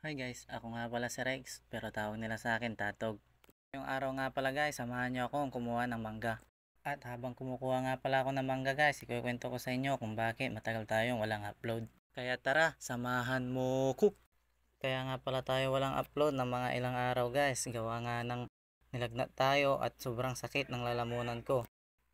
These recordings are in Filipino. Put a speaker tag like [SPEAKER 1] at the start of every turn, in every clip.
[SPEAKER 1] Hi guys, ako nga pala si Rex, pero tawag nila sa akin Tatog. Yung araw nga pala guys, samahan nyo akong kumuha ng mangga. At habang kumukuha nga pala ako ng mangga guys, ikukwento ko sa inyo kung bakit matagal tayong walang upload. Kaya tara, samahan mo ko! Kaya nga pala tayo walang upload ng mga ilang araw guys, gawa nga ng nilagnat tayo at sobrang sakit ng lalamunan ko.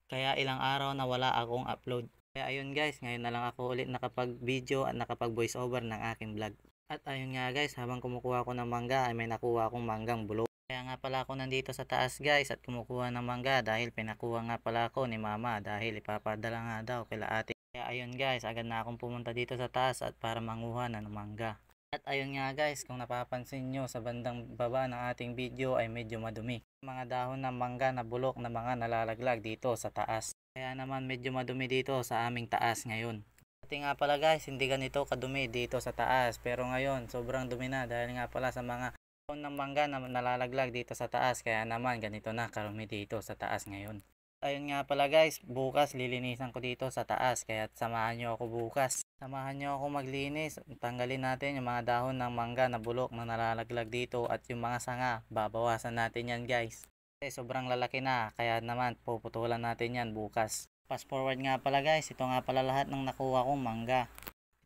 [SPEAKER 1] Kaya ilang araw na wala akong upload. Kaya ayun guys, ngayon na lang ako ulit nakapag video at nakapag voice over ng aking vlog. At ayun nga guys, habang kumukuha ko ng mangga ay may nakuha akong manggang bulok. Kaya nga pala ako nandito sa taas guys at kumukuha ng mangga dahil pinakuha nga pala ako ni mama dahil ipapadala nga daw kila ate. Kaya ayun guys, agad na akong pumunta dito sa taas at para manguha na ng mangga. At ayun nga guys, kung napapansin nyo sa bandang baba ng ating video ay medyo madumi. Mga dahon ng mangga na bulok na mga nalalaglag dito sa taas. Kaya naman medyo madumi dito sa aming taas ngayon. Dati nga pala guys, hindi ganito kadumi dito sa taas. Pero ngayon, sobrang dumi na dahil nga pala sa mga dahon ng mangga na nalalaglag dito sa taas. Kaya naman ganito na karumi dito sa taas ngayon. Ayun nga pala guys, bukas lilinisan ko dito sa taas. Kaya samahan nyo ako bukas. Samahan nyo ako maglinis. Tanggalin natin yung mga dahon ng mangga na bulok na nalalaglag dito. At yung mga sanga, babawasan natin yan guys. Kasi sobrang lalaki na. Kaya naman puputulan natin yan bukas. Fast forward nga pala guys, ito nga pala lahat ng nakuha kong mangga.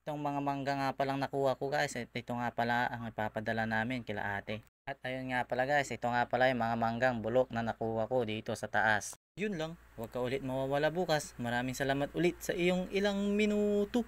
[SPEAKER 1] Itong mga mangga nga palang nakuha ko guys, ito nga pala ang ipapadala namin kila ate. At ayun nga pala guys, ito nga pala yung mga manggang bulok na nakuha ko dito sa taas. Yun lang, huwag ka ulit mawawala bukas. Maraming salamat ulit sa iyong ilang minuto.